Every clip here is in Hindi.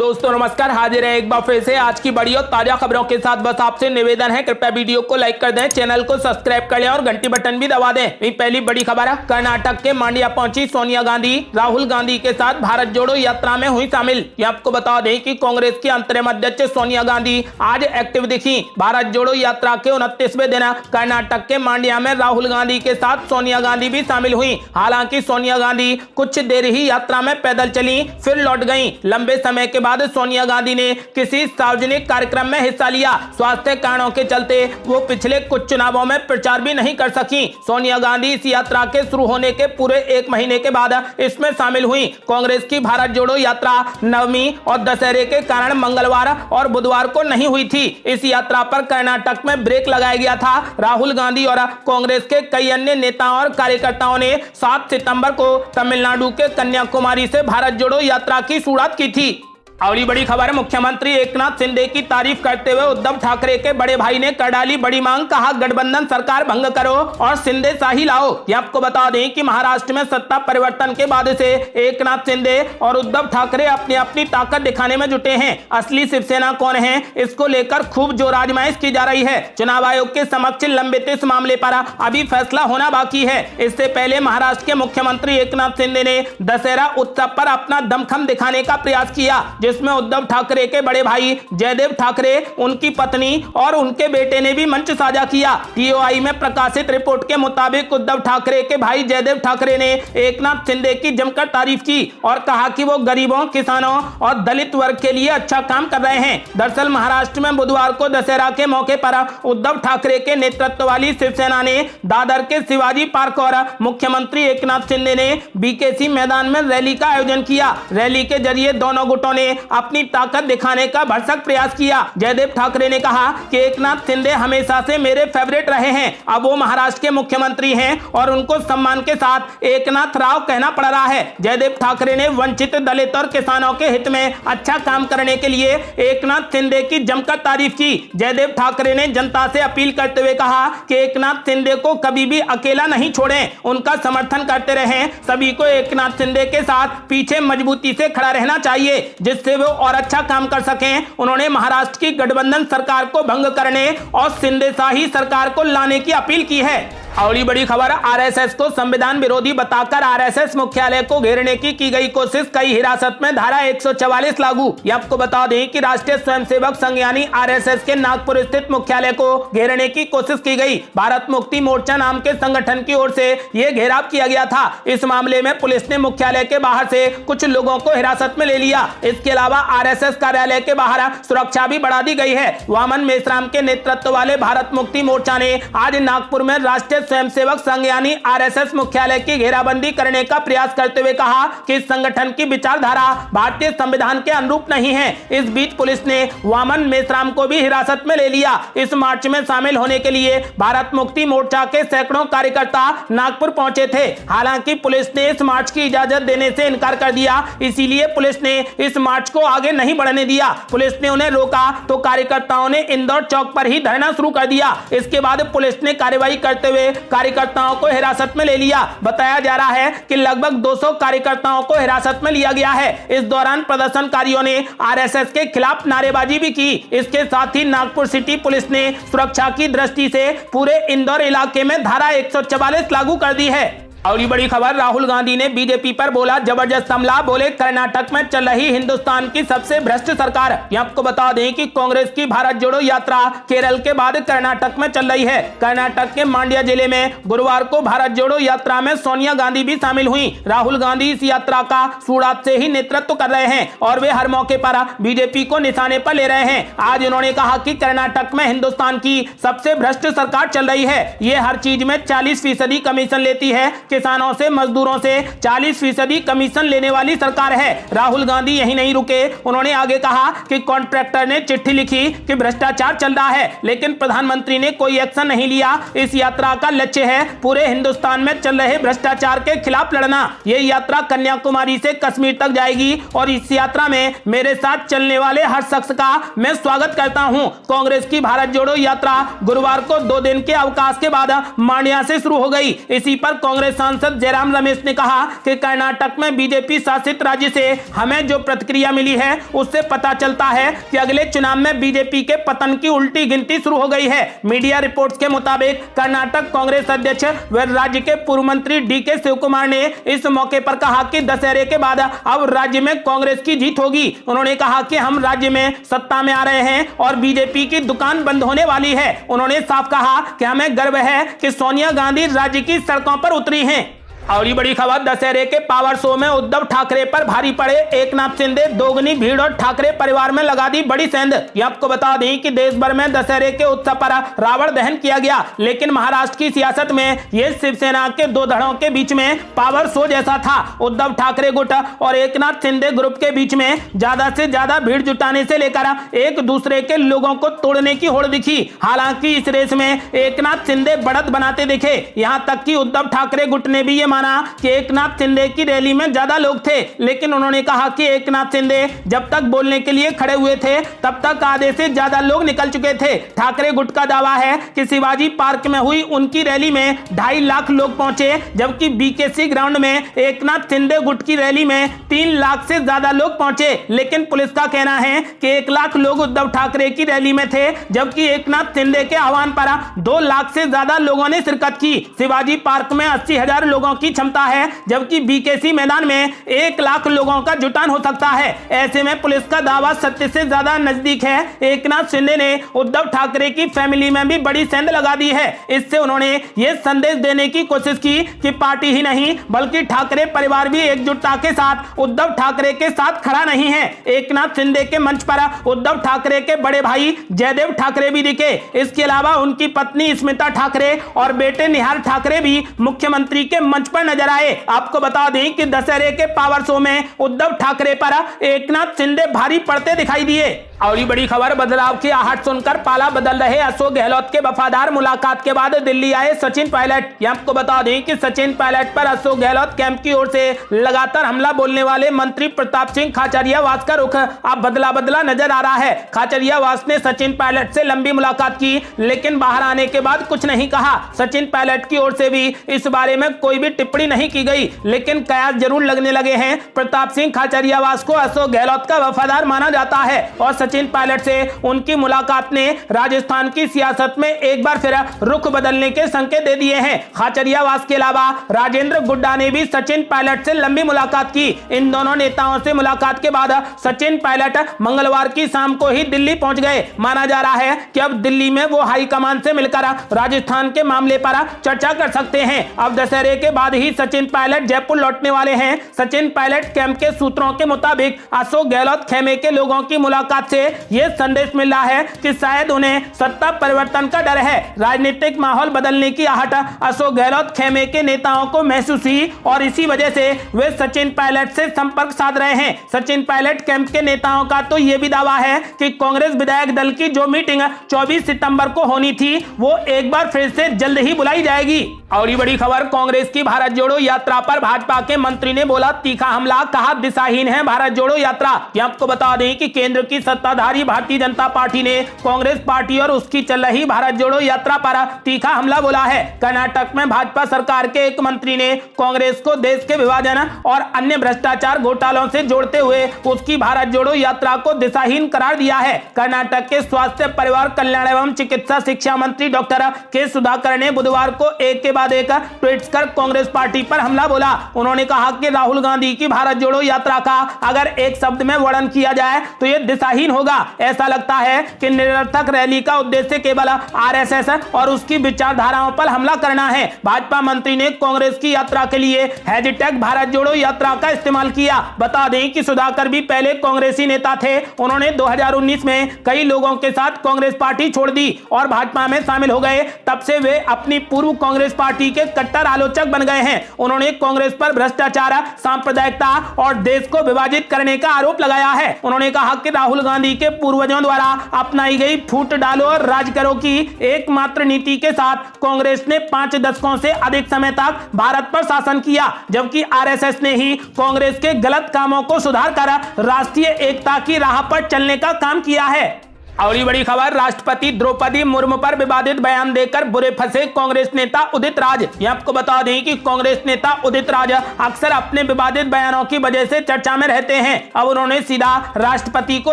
दोस्तों नमस्कार, हाजिर है एक बार फिर से आज की बड़ी और ताजा खबरों के साथ। बस आपसे निवेदन है, कृपया वीडियो को लाइक कर दें, चैनल को सब्सक्राइब कर लें और घंटी बटन भी दबा दें। पहली बड़ी खबर है, कर्नाटक के मांड्या पहुंची सोनिया गांधी राहुल गांधी के साथ भारत जोड़ो यात्रा में हुई शामिल। ये आपको बता दें कि कांग्रेस की अंतरिम अध्यक्ष सोनिया गांधी आज एक्टिव दिखी। भारत जोड़ो यात्रा के 29वें दिन कर्नाटक के मांड्या में राहुल गांधी के साथ सोनिया गांधी भी शामिल हुई। हालांकि सोनिया गांधी कुछ देर ही यात्रा में पैदल चली, फिर लौट गई। लंबे समय के बाद सोनिया गांधी ने किसी सार्वजनिक कार्यक्रम में हिस्सा लिया। स्वास्थ्य कारणों के चलते वो पिछले कुछ चुनावों में प्रचार भी नहीं कर सकी। सोनिया गांधी इस यात्रा के शुरू होने के पूरे एक महीने के बाद इसमें शामिल हुई। कांग्रेस की भारत जोड़ो यात्रा नवमी और दशहरे के कारण मंगलवार और बुधवार को नहीं हुई थी। इस यात्रा पर कर्नाटक में ब्रेक लगाया गया था। राहुल गांधी और कांग्रेस के कई अन्य नेताओं और कार्यकर्ताओं ने 7 सितंबर को तमिलनाडु के कन्याकुमारी से भारत जोड़ो यात्रा की शुरुआत की थी। अगली बड़ी खबर है, मुख्यमंत्री एकनाथ शिंदे की तारीफ करते हुए उद्धव ठाकरे के बड़े भाई ने कर डाली बड़ी मांग। कहा, गठबंधन सरकार भंग करो और शिंदे शाही लाओ। ये आपको बता दें कि महाराष्ट्र में सत्ता परिवर्तन के बाद से एकनाथ शिंदे और उद्धव ठाकरे अपनी अपनी ताकत दिखाने में जुटे हैं। असली शिवसेना कौन है, इसको लेकर खूब जोर आजमाइश की जा रही है। चुनाव आयोग के समक्ष लंबित इस मामले पर अभी फैसला होना बाकी है। इससे पहले महाराष्ट्र के मुख्यमंत्री एकनाथ शिंदे ने दशहरा उत्सव पर अपना दमखम दिखाने का प्रयास किया, जिसमें उद्धव ठाकरे के बड़े भाई जयदेव ठाकरे, उनकी पत्नी और उनके बेटे ने भी मंच साझा किया। टीओआई में प्रकाशित रिपोर्ट के मुताबिक उद्धव ठाकरे के भाई जयदेव ठाकरे ने एकनाथ शिंदे की जमकर तारीफ की और कहा कि वो गरीबों, किसानों और दलित वर्ग के लिए अच्छा काम कर रहे हैं। दरअसल महाराष्ट्र में बुधवार को दशहरा के मौके पर उद्धव ठाकरे के नेतृत्व वाली शिवसेना ने दादर के शिवाजी पार्क और मुख्यमंत्री एकनाथ शिंदे ने बीकेसी मैदान में रैली का आयोजन किया। रैली के जरिए दोनों गुटों ने अपनी ताकत दिखाने का भरसक प्रयास किया। जयदेव ठाकरे ने कहा कि एकनाथ शिंदे हमेशा से मेरे फेवरेट रहे हैं। अब वो महाराष्ट्र के मुख्यमंत्री हैं और उनको सम्मान के साथ एकनाथ राव कहना पड़ रहा है। जयदेव ठाकरे ने वंचित, दलित और किसानों के हित में अच्छा काम करने के लिए एकनाथ शिंदे की जमकर तारीफ की। जयदेव ठाकरे ने जनता से अपील करते हुए कहा कि एकनाथ शिंदे को कभी भी अकेला नहीं छोड़ें, उनका समर्थन करते रहें। सभी को एकनाथ शिंदे के साथ पीछे मजबूती से खड़ा रहना चाहिए, जिससे वो और अच्छा काम कर सकें। उन्होंने महाराष्ट्र की गठबंधन सरकार को भंग करने और शिंदे शाही सरकार को लाने की अपील की है। अगली बड़ी खबर, आरएसएस को संविधान विरोधी बताकर आरएसएस मुख्यालय को घेरने की गई कोशिश, कई हिरासत में धारा 144 लागू। ये आपको बता दें कि राष्ट्रीय स्वयंसेवक संघ यानी आरएसएस के नागपुर स्थित मुख्यालय को घेरने की कोशिश की गई। भारत मुक्ति मोर्चा नाम के संगठन की ओर से यह घेराव किया गया था। इस मामले में पुलिस ने मुख्यालय के बाहर से कुछ लोगों को हिरासत में ले लिया। इसके अलावा आरएसएस कार्यालय के बाहर सुरक्षा भी बढ़ा दी गई है। वामन मेश्राम के नेतृत्व वाले भारत मुक्ति मोर्चा ने आज नागपुर में राष्ट्रीय स्वयंसेवक संघ यानी आरएसएस मुख्यालय की घेराबंदी करने का प्रयास करते हुए कहा कि इस संगठन की विचारधारा भारतीय संविधान के अनुरूप नहीं है। इस बीच पुलिस ने वामन मेश्राम को भी हिरासत में ले लिया। इस मार्च में शामिल होने के लिए भारत मुक्ति मोर्चा के सैकड़ों कार्यकर्ता नागपुर पहुंचे थे। हालांकि पुलिस ने इस मार्च की इजाजत देने से इनकार कर दिया, इसीलिए पुलिस ने इस मार्च को आगे नहीं बढ़ने दिया। पुलिस ने उन्हें रोका तो कार्यकर्ताओं ने इंदौर चौक पर ही धरना शुरू कर दिया। इसके बाद पुलिस ने कार्रवाई करते हुए कार्यकर्ताओं को हिरासत में ले लिया। बताया जा रहा है कि लगभग 200 कार्यकर्ताओं को हिरासत में लिया गया है। इस दौरान प्रदर्शनकारियों ने आरएसएस के खिलाफ नारेबाजी भी की। इसके साथ ही नागपुर सिटी पुलिस ने सुरक्षा की दृष्टि से पूरे इंदौर इलाके में धारा 144 लागू कर दी है। अगली बड़ी खबर, राहुल गांधी ने बीजेपी पर बोला जबरदस्त हमला। बोले, कर्नाटक में चल रही हिंदुस्तान की सबसे भ्रष्ट सरकार। ये आपको बता दें कि कांग्रेस की भारत जोड़ो यात्रा केरल के बाद कर्नाटक में चल रही है। कर्नाटक के मांड्या जिले में गुरुवार को भारत जोड़ो यात्रा में सोनिया गांधी भी शामिल हुई। राहुल गांधी इस यात्रा का शुरुआत से ही नेतृत्व कर रहे हैं और वे हर मौके पर बीजेपी को निशाने पर ले रहे हैं। आज उन्होंने कहा कि कर्नाटक में हिंदुस्तान की सबसे भ्रष्ट सरकार चल रही है। ये हर चीज में 40% कमीशन लेती है। किसानों से, मजदूरों से 40% कमीशन लेने वाली सरकार है। राहुल गांधी यही नहीं रुके, उन्होंने आगे कहा कि कॉन्ट्रैक्टर ने चिट्ठी लिखी कि भ्रष्टाचार चल रहा है, लेकिन प्रधानमंत्री ने कोई एक्शन नहीं लिया। इस यात्रा का लक्ष्य है पूरे हिंदुस्तान में चल रहे भ्रष्टाचार के खिलाफ लड़ना। ये यात्रा कन्याकुमारी से कश्मीर तक जाएगी और इस यात्रा में मेरे साथ चलने वाले हर शख्स का मैं स्वागत करता हूं। कांग्रेस की भारत जोड़ो यात्रा गुरुवार को 2 दिन के अवकाश के बाद मांड्या से शुरू हो गई। इसी पर कांग्रेस सांसद जयराम रमेश ने कहा कि कर्नाटक में बीजेपी शासित राज्य से हमें जो प्रतिक्रिया मिली है उससे पता चलता है कि अगले चुनाव में बीजेपी के पतन की उल्टी गिनती शुरू हो गई है। मीडिया रिपोर्ट्स के मुताबिक कर्नाटक कांग्रेस अध्यक्ष व राज्य के पूर्व मंत्री डीके शिवकुमार ने इस मौके पर कहा कि दशहरे के बाद अब राज्य में कांग्रेस की जीत होगी। उन्होंने कहा कि हम राज्य में सत्ता में आ रहे हैं और बीजेपी की दुकान बंद होने वाली है। उन्होंने साफ कहा कि हमें गर्व है कि सोनिया गांधी राज्य की सड़कों पर उतरी हैं। और ये बड़ी खबर, दशहरे के पावर शो में उद्धव ठाकरे पर भारी पड़े एकनाथ शिंदे, दोगुनी भीड़ और ठाकरे परिवार में लगा दी बड़ी सेंध। ये आपको बता दें कि देश भर में दशहरे के उत्सव पर रावण दहन किया गया, लेकिन महाराष्ट्र की सियासत में ये शिवसेना के दो धड़ों के बीच में पावर शो जैसा था। उद्धव ठाकरे गुट और एकनाथ शिंदे ग्रुप के बीच में ज्यादा से ज्यादा भीड़ जुटाने से लेकर एक दूसरे के लोगों को तोड़ने की होड़ दिखी। हालांकि इस रेस में एकनाथ शिंदे बढ़त बनाते दिखे, यहां तक कि उद्धव ठाकरे गुट ने भी माना कि एकनाथ शिंदे की रैली में ज्यादा लोग थे, लेकिन उन्होंने कहा कि एकनाथ शिंदे जब तक बोलने के लिए खड़े हुए थे तब तक आधे से ज्यादा लोग निकल चुके थे। ठाकरे गुट का दावा है कि शिवाजी पार्क में हुई उनकी रैली में 2.5 लाख लोग पहुंचे, जबकि बीकेसी ग्राउंड में एकनाथ शिंदे गुट की रैली में 3 लाख से ज्यादा लोग पहुंचे। लेकिन पुलिस का कहना है कि 1 लाख लोग उद्धव ठाकरे की रैली में थे, जबकि एकनाथ शिंदे के आह्वान पर 2 लाख से ज्यादा लोगों ने शिरकत की। शिवाजी पार्क में 80,000 लोगों की क्षमता है, जबकि बीकेसी मैदान में 1 लाख लोगों का जुटान हो सकता है। ऐसे में पुलिस का दावा सत्य से ज्यादा नजदीक है। एकनाथ शिंदे ने उद्धव ठाकरे की फैमिली में भी बड़ी सेंध लगा दी है। इससे उन्होंने यह संदेश देने की कोशिश की कि पार्टी ही नहीं बल्कि ठाकरे परिवार भी एकजुटता के साथ उद्धव ठाकरे के साथ खड़ा नहीं है। एकनाथ शिंदे के मंच पर उद्धव ठाकरे के बड़े भाई जयदेव ठाकरे भी दिखे। इसके अलावा उनकी पत्नी स्मिता ठाकरे और बेटे निहाल ठाकरे भी मुख्यमंत्री के मंच पर नजर आए। आपको बता दें कि दशहरे के पावर शो में उद्धव ठाकरे पर एकनाथ शिंदे भारी पड़ते दिखाई दिए। और ये बड़ी खबर, बदलाव की आहट सुनकर पाला बदल रहे अशोक गहलोत के वफादार, मुलाकात के बाद दिल्ली आए सचिन पायलट। ये आपको बता दें कि सचिन पायलट पर अशोक गहलोत कैंप की ओर से लगातार हमला बोलने वाले मंत्री प्रताप सिंह खाचरियावास का रुख अब बदला बदला नजर आ रहा है। खाचरियावास ने सचिन पायलट से लंबी मुलाकात की, लेकिन बाहर आने के बाद कुछ नहीं कहा। सचिन पायलट की ओर से भी इस बारे में कोई भी टिप्पणी नहीं की गई, लेकिन कयास जरूर लगने लगे हैं। प्रताप सिंह खाचरियावास को अशोक गहलोत का वफादार माना जाता है और सचिन पायलट से उनकी मुलाकात ने राजस्थान की सियासत में एक बार फिर रुख बदलने के संकेत दे दिए हैं। खाचरियावास के अलावा राजेंद्र गुड्डा ने भी सचिन पायलट से लंबी मुलाकात की। इन दोनों नेताओं से मुलाकात के बाद सचिन पायलट मंगलवार की शाम को ही दिल्ली पहुंच गए। माना जा रहा है कि अब दिल्ली में वो हाईकमान से मिलकर राजस्थान के मामले पर चर्चा कर सकते हैं। अब दशहरे के बाद ही सचिन पायलट जयपुर लौटने वाले हैं। सचिन पायलट कैंप के सूत्रों के मुताबिक अशोक गहलोत खेमे के लोगों की मुलाकात से यह संदेश मिल रहा है कि शायद उन्हें सत्ता परिवर्तन का डर है। राजनीतिक माहौल बदलने की आहट अशोक गहलोत खेमे के नेताओं को महसूस हुई और इसी वजह से वे सचिन पायलट से संपर्क साध रहे हैं। सचिन पायलट कैंप के नेताओं का तो यह भी दावा है कि कांग्रेस विधायक दल की जो मीटिंग 24 सितंबर को होनी थी वो एक बार फिर से जल्द ही बुलाई जाएगी। और ये बड़ी खबर, कांग्रेस की भारत जोड़ो यात्रा पर भाजपा के मंत्री ने बोला तीखा हमला, कहा दिशाहीन है भारत जोड़ो यात्रा। आपको बता दें कि केंद्र की सत्ताधारी भारतीय जनता पार्टी ने कांग्रेस पार्टी और उसकी चल रही भारत जोड़ो यात्रा पर तीखा हमला बोला है। कर्नाटक में भाजपा सरकार के एक मंत्री ने कांग्रेस को देश के विभाजन और अन्य भ्रष्टाचार घोटालों से जोड़ते हुए उसकी भारत जोड़ो यात्रा को दिशाहीन करार दिया है। कर्नाटक के स्वास्थ्य परिवार कल्याण एवं चिकित्सा शिक्षा मंत्री डॉक्टर के सुधाकर ने बुधवार को एक के बाद एक ट्वीट कर कांग्रेस पार्टी पर हमला बोला। उन्होंने कहा कि राहुल गांधी की भारत जोड़ो यात्रा का अगर एक शब्द में वर्णन किया जाए तो यह दिशाहीन होगा। ऐसा लगता है कि निरर्थक रैली का उद्देश्य केवल आरएसएस और उसकी विचारधाराओं पर हमला करना है। भाजपा मंत्री ने कांग्रेस की यात्रा के लिए हैशटैग भारत जोड़ो यात्रा का इस्तेमाल किया। बता दें कि सुधाकर भी पहले कांग्रेसी नेता थे। उन्होंने 2019 में कई लोगों के साथ कांग्रेस पार्टी छोड़ दी और भाजपा में शामिल हो गए। तब से वे अपनी पूर्व कांग्रेस पार्टी के कट्टर आलोचक बन गए हैं। उन्होंने कांग्रेस पर भ्रष्टाचार, सांप्रदायिकता और देश को विभाजित करने का आरोप लगाया है। उन्होंने कहा कि राहुल गांधी के पूर्वजों द्वारा अपनाई गई फूट डालो और राज करो की एकमात्र नीति के साथ कांग्रेस ने 5 दशकों से अधिक समय तक भारत पर शासन किया, जबकि आरएसएस ने ही कांग्रेस के गलत कामों को सुधार कर राष्ट्रीय एकता की राह पर चलने का काम किया है। और ये बड़ी खबर, राष्ट्रपति द्रौपदी मुर्मू पर विवादित बयान देकर बुरे फंसे कांग्रेस नेता उदित राज। ये आपको बता दें कि कांग्रेस नेता उदित राज अक्सर अपने विवादित बयानों की वजह से चर्चा में रहते हैं। अब उन्होंने सीधा राष्ट्रपति को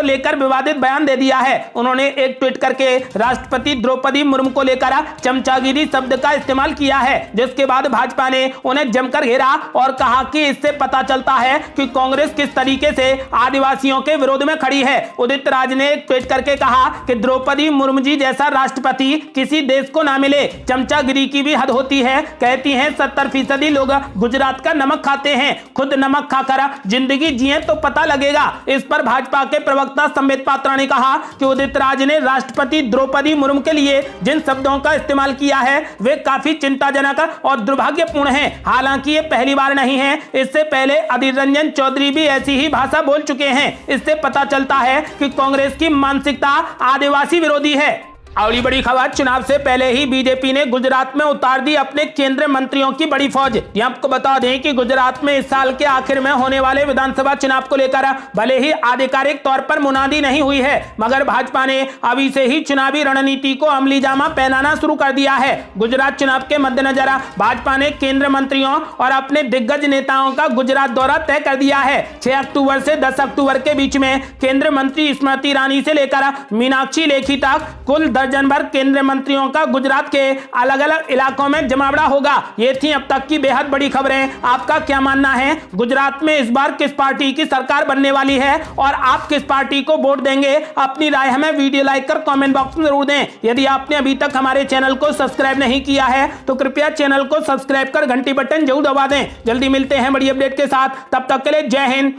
लेकर विवादित बयान दे दिया है। उन्होंने एक ट्वीट करके राष्ट्रपति द्रौपदी मुर्मू को लेकर चमचागिरी शब्द का इस्तेमाल किया है, जिसके बाद भाजपा ने उन्हें जमकर घेरा और कहा कि इससे पता चलता है कि कांग्रेस किस तरीके से आदिवासियों के विरोध में खड़ी है। उदित राज ने एक ट्वीट करके कहा कि द्रौपदी मुर्मू जी जैसा राष्ट्रपति किसी देश को ना मिले। चमचागिरी की भी हद होती है। कहती हैं 70% लोग गुजरात का नमक खाते हैं, खुद नमक खाकर जिंदगी जिए तो पता लगेगा। इस पर भाजपा के प्रवक्ता संबित पात्रा ने कहा कि उदित राज ने राष्ट्रपति द्रौपदी मुर्मू के लिए जिन शब्दों का इस्तेमाल किया है वे काफी चिंताजनक और दुर्भाग्यपूर्ण हैं। हालांकि ये पहली बार नहीं है, इससे पहले अधीर रंजन चौधरी भी ऐसी ही भाषा बोल चुके हैं। इससे पता चलता है कि कांग्रेस की मानसिकता आदिवासी विरोधी है। और बड़ी खबर, चुनाव से पहले ही बीजेपी ने गुजरात में उतार दी अपने केंद्रीय मंत्रियों की बड़ी फौज। यह आपको बता दें कि गुजरात में इस साल के आखिर में होने वाले विधानसभा चुनाव को लेकर भले ही आधिकारिक तौर पर मुनादी नहीं हुई है, मगर भाजपा ने अभी से ही चुनावी रणनीति को अमली जामा पहनाना शुरू कर दिया है। गुजरात चुनाव के मद्देनजर भाजपा ने केंद्रीय मंत्रियों और अपने दिग्गज नेताओं का गुजरात दौरा तय कर दिया है। 6 अक्टूबर से 10 अक्टूबर के बीच में केंद्रीय मंत्री स्मृति ईरानी से लेकर मीनाक्षी लेखी तक कुल दर्जन भर केंद्रीय मंत्रियों का गुजरात के अलग अलग इलाकों में जमावड़ा होगा। ये थी अब तक की बेहद बड़ी खबरें। आपका क्या मानना है, गुजरात में इस बार किस पार्टी की सरकार बनने वाली है और आप किस पार्टी को वोट देंगे? अपनी राय हमें वीडियो लाइक कर कमेंट बॉक्स में जरूर दें। यदि आपने अभी तक हमारे चैनल को सब्सक्राइब नहीं किया है तो कृपया चैनल को सब्सक्राइब कर घंटी बटन जरूर दबा दें। जल्दी मिलते हैं बड़ी अपडेट के साथ, तब तक के लिए जय हिंद।